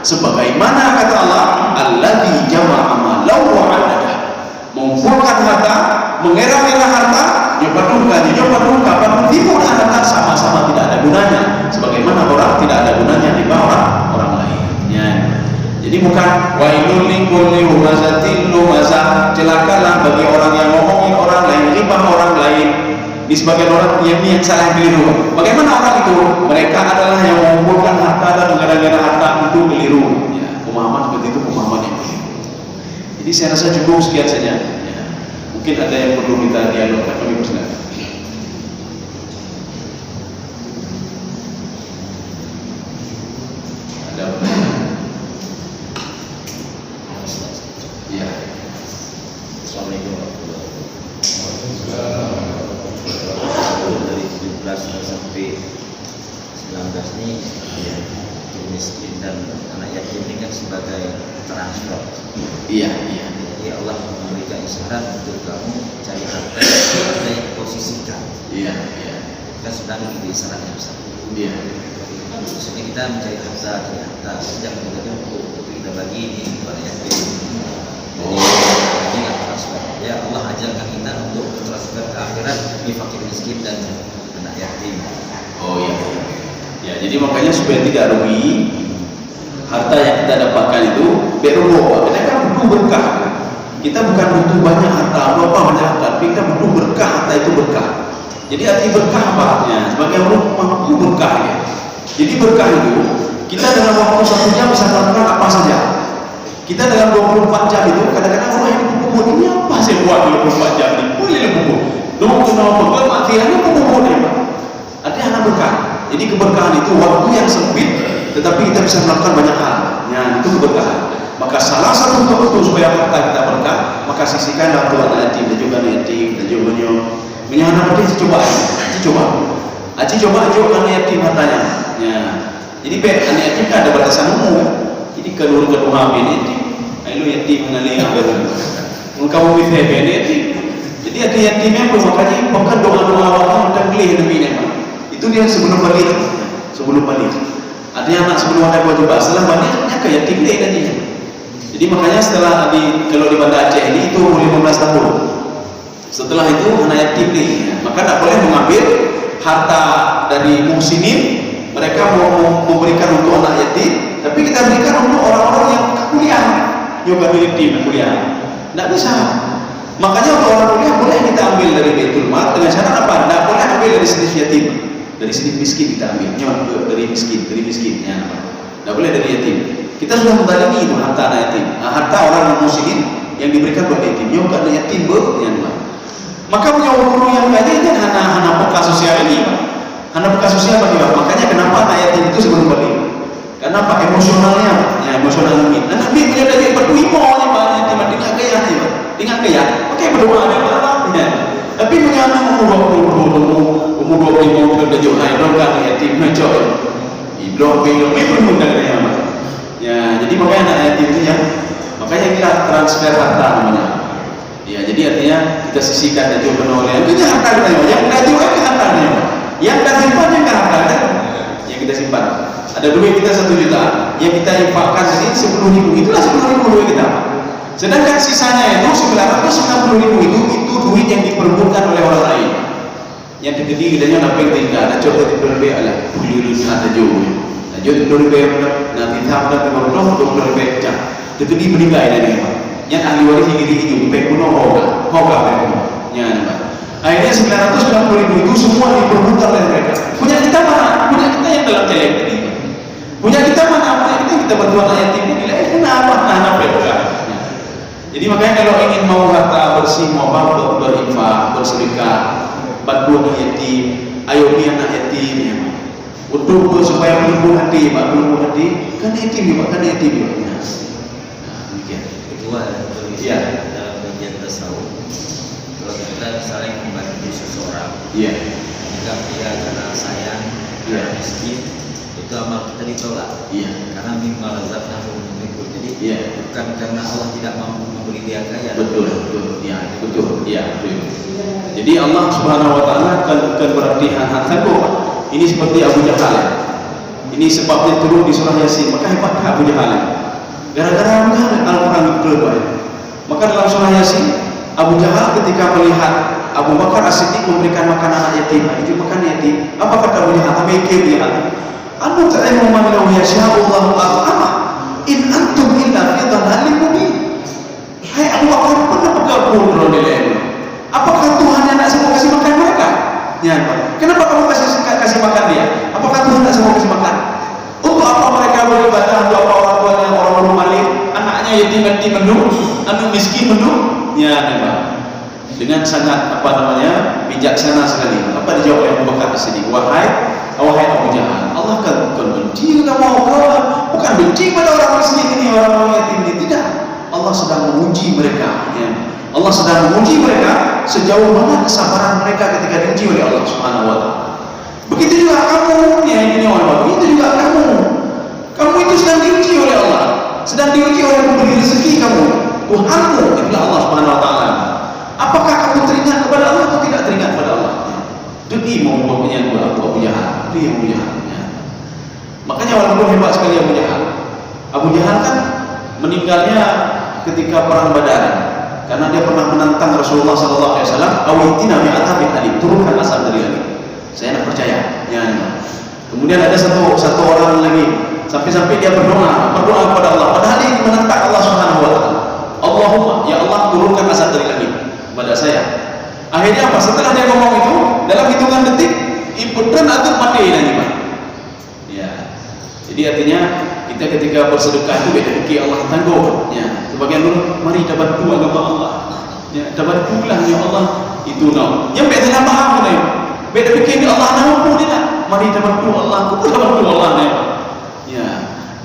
S1: Sebagaimana kata Allah, alladzi jama'a malahu wa 'addada, mengumpulkan harta, mengira-ngira harta, jawab kapan timbul harta, sama-sama tidak ada gunanya. Sebagaimana orang tidak ada gunanya di bawah orang lain. Ya. Jadi bukan wailul likulli humazatin lumazah, celakalah bagi orang yang ngomongin orang lain, ribah orang lain. Di sebagian orang yang salah keliru. Bagaimana orang itu? Mereka adalah yang mengumpulkan harta dan mengira-ngira harta, itu keliru. Ya, pemahaman seperti itu pemahaman yang keliru. Jadi saya rasa cukup sekian saja. Ya. Mungkin ada yang perlu kita dialogkan, kami persilakan. Ada pertanyaan? Ya. Assalamualaikum warahmatullahi wabarakatuh. Dari 17 sampai 19 ini ya, miskin dan anak yatim ini kan sebagai transfer. Iya. Jadi Allah memberikan isyarat untuk kamu cari harta yang posisikan. Iya. Kan sedang di isyaratnya besar. Iya. Maksudnya kita mencari harta, sejak kita untuk kita bagi ini kepada yatim. Jadi transfer. Ya Allah ajarkan kita untuk transfer ke akhirat di fakir miskin dan anak yatim. Oh iya. Ya, jadi makanya supaya tidak rugi, harta yang kita dapatkan itu berubah. Kita kan butuh berkah. Kita bukan butuh banyak harta, berapa banyak harta, tapi kita butuh berkah. Harta itu berkah. Jadi arti berkah apa? Ya, sebagai orang mampu berkah ya. Jadi berkah itu kita dalam waktu 1 jam bisa melakukan apa saja. Kita dalam 24 jam itu kadang-kadang orang yang buku ini apa saya buat 24 jam ini? Boleh buku. Nunggu akhirnya buku dia Pak. Artinya anak berkah. Jadi keberkahan itu waktu yang sempit, tetapi kita bisa melakukan banyak hal. Ya, itu keberkahan. Maka salah satu untuk supaya harta kita berkah, maka sisihkanlah untuk anak yatim dan juga anak yatim dan juga menyahanap dia coba aja anak yatim hartanya. Ya. Jadi anak yatim kan ada batasan umur kan. Jadi kedua hamil yatim, ayo yatim mengalir kamu bisa yatim. Jadi ada yatimnya makanya bukan doa-doa awal dan beli namanya. Itu dia sebelum balik. Artinya anak sebelum ada kewajiban, setelah baliknya ke yatim dia nantinya. Jadi makanya setelah kalau di Banda Aceh ini itu umur 15 tahun. Setelah itu anak yatim nih, maka tidak boleh mengambil harta dari muhsinin. Mereka mau memberikan untuk anak yatim, tapi kita berikan untuk orang-orang yang kuliah, juga yatim kuliah. Tidak bisa. Makanya untuk orang kuliah boleh kita ambil dari Baitul Mal dengan syarat apa? Tidak boleh ambil dari sini yatim, dari sini miskin kita ambil, dari miskin, ya. Tidak boleh dari yatim. Kita sudah mendalimi itu harta anak yatim, harta orang muslimin yang diberikan buat yatim, yang bukan yatim ya. Maka punya guru yang kaya itu anak peka sosial ini, anak peka sosial bagi Pak. Makanya kenapa anak yatim itu sebelum balik? Karena Pak emosionalnya, ya emosional ini. Dan Nabi punya dari berduimo nih Pak, yatim dengan kaya nih Pak, dengan kaya. Oke berdoa ada apa? Tapi punya anak umur 20 sudah jauh hai kan yatim macam idol belum pun dari apa? Ya jadi makanya anak yatim itu ya, makanya kita transfer harta namanya. Ya jadi artinya kita sisihkan dan juga oleh itu harta kita yang kita jual ke hartanya, yang kita simpan yang harta yang kita simpan. Ada duit kita 1 juta, yang kita infakkan ini 10.000, itulah 10.000 duit kita. Sedangkan sisanya itu 990.000 itu duit yang diperbutkan oleh orang lain. Yang digede dan yang napeng tinggal, ada coba diperbe ala kulirin ada jauh. Nah jadi diperbe nanti tahap nanti berdoa diperbe cak. Itu diberikan dari apa? Yang ahli waris diri hidup, pekuno hoga pekuno. Ya nampak. Akhirnya 990.000 itu semua diperbutkan oleh mereka. Punya kita mana? Punya kita yang dalam telek tadi. Punya kita mana? Punya kita bantuan ayat ini nilai kenapa? Nah mereka. Jadi makanya kalau ingin mau harta bersih, mau apa berinfak, bersedekah, bantuan yatim, ayo dia anak yatim ya. Untuk supaya melumpuh hati, Pak, melumpuh hati, kan yatim juga, kan yatim juga. Nah, demikian.
S2: Kedua,
S1: ya.
S2: Dalam bagian tasawuf, kalau kita saling membantu seseorang,
S1: iya.
S2: jika dia karena sayang, karena miskin, itu amal kita ditolak. Iya. Karena mimma razaqnahu minkum. Jadi bukan karena Allah tidak mampu memberi dia kaya. Betul. Ya, betul. Ya, betul. Jadi Allah Subhanahu wa taala akan berarti hantar ini seperti Abu Jahal. Ini sebabnya turun di surah Yasin. Maka hebat Abu Jahal. Gara-gara Abu Jahal Al-Qur'an betul. Maka dalam surah Yasin Abu Jahal ketika melihat Abu Bakar As-Siddiq memberikan makan anak yatim, itu makan yatim. Apa kata Abu Jahal? Apa mikir dia? Anu ta'imu man law yasha'allahu at'ama in antum illa fi dhalalin mubin. Hai Abu Bakar, pernah bergabung dalam ilmu? Apakah Tuhan yang tak semua kasih makan mereka? Ya, kenapa kamu kasih makan dia? Apakah Tuhan tak semua kasih makan? Untuk apa mereka beribadah? Untuk apa orang tuanya orang maling, anaknya yatim mendung, anak miskin mendung? Ya, memang dengan sangat bijaksana sekali. Apa dijawab oleh Abu Bakar As-Siddiq? Wahai Abu Jahal, Allah kan bukan benci kamu, bukan benci pada orang miskin ini, orang yatim ini, tidak. Allah sedang menguji mereka. Ya. Allah sedang menguji mereka sejauh mana kesabaran mereka ketika diuji oleh Allah Subhanahu wa taala. Begitu juga kamu, ya ini Allah. Begitu juga kamu. Kamu itu sedang diuji oleh Allah. Sedang diuji oleh pemberi rezeki kamu. Tuhanmu itulah Allah Subhanahu wa taala. Apakah kamu teringat kepada Allah atau tidak teringat kepada Allah? Jadi mau mempunyai Abu Jahal. Itu Abu Jahal. Ya. Makanya walaupun hebat sekali Abu Jahal. Abu Jahal kan meninggalnya ketika perang Badar. Karena dia pernah menantang Rasulullah SAW, awitina bi'atabin alim, turunkan asap dari langit. Saya tidak percaya. Ya. Kemudian ada satu orang lagi, sampai-sampai dia berdoa kepada Allah. Padahal dia menantang Allah Subhanahu wa taala. Allahumma, ya Allah
S1: kepada saya. Akhirnya apa? Setelah dia ngomong itu, dalam hitungan detik, ibutan atau mati nanti Pak. Ya. Jadi artinya kita ketika bersedekah itu beda fikir Allah tangguh. Ya. Sebagian dulu, mari kita bantu agama Allah. Ya, kita bantulah ya Allah itu no. Yang beda dalam paham ni. Beda fikir Allah nampu dia. Mari kita bantu Allah, kita bantu Allah ni. Ya.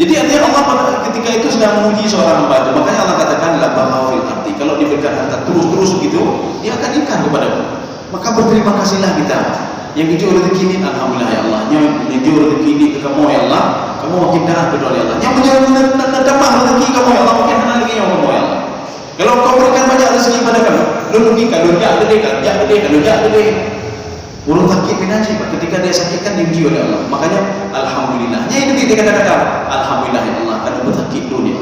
S1: Jadi artinya Allah ketika itu sedang menguji seorang hamba itu. Makanya Allah katakan la baghawil arti. Kalau diberikan harta terus-terus gitu, dia akan ikan kepadamu. Maka berterima kasihlah kita. Yang hijau rezeki ini alhamdulillah ya Allah. Yang hijau rezeki ini ke kamu ya Allah. Kamu makin taat berdoa ya Allah. Yang menambah rezeki kamu ya Allah, makin hendak lagi yang kamu ya Allah. Kalau kau berikan banyak rezeki pada kamu, lu rugi kalau jak gede kan, jak gede kalau jak gede. Urung sakit menaji Pak, ketika dia sakitkan diuji oleh Allah. Makanya alhamdulillah. Ya itu kita kata-kata alhamdulillah ya Allah kalau bersakit tu dia.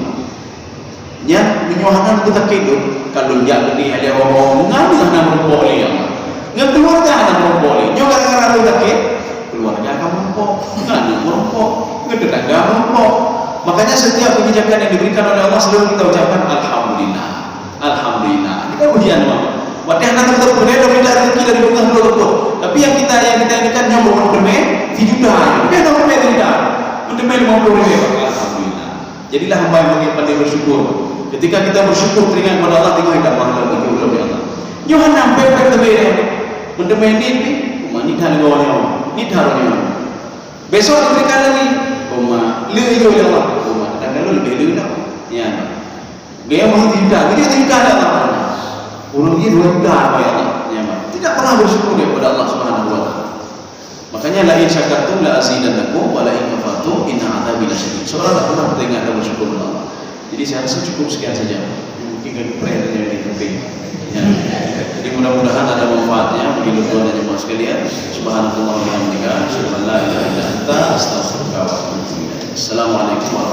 S1: Ya menyuahan bersakit tu kalau jak gede ada orang ngambil nama boleh ya Allah. Ngekeluarga nama boleh. Juga gara-gara bersakit keluarga kamu pok, ngana merokok, ngetetangga merokok. Makanya setiap kebijakan yang diberikan oleh Allah selalu kita ucapkan alhamdulillah. Alhamdulillah. Ini kan ujian Pak. Waktu anak kita berbeda minta rezeki dari bukan dulu. Tapi yang kita ini kan nyambung bermain 7 juta. Dia nak bermain tidak. Bermain 50 ribu. Alhamdulillah. Jadilah hamba yang makin pandai bersyukur. Ketika kita bersyukur teringat kepada Allah tinggal hidup pahala bagi Allah. Johan nampak bermain. Bermain ni, ni dah lagu orang. Ni dah orang. Besok diberikan lagi. Lebih oleh Allah. Dan kalau lebih dah. Ya. Dia mahu tidak. Dia tidak ada apa. Orang ini 2 juta apa ya Allah? Ya, tidak pernah bersyukur kepada Allah Subhanahu wa taala. Makanya la in syakartum la azidannakum wa la in kafartum inna adzabi lasyadid. Seorang tak pernah bertengah atau bersyukur kepada Allah. Jadi saya rasa cukup sekian saja. Mungkin kan prayer dari penting. Ya. Jadi mudah-mudahan ada manfaatnya bagi tuan dan jemaah sekalian. Subhanallah wa bihamdika, asyhadu an la ilaha illa anta, astaghfiruka wa atubu ilaik. Assalamualaikum warahmatullahi wabarakatuh.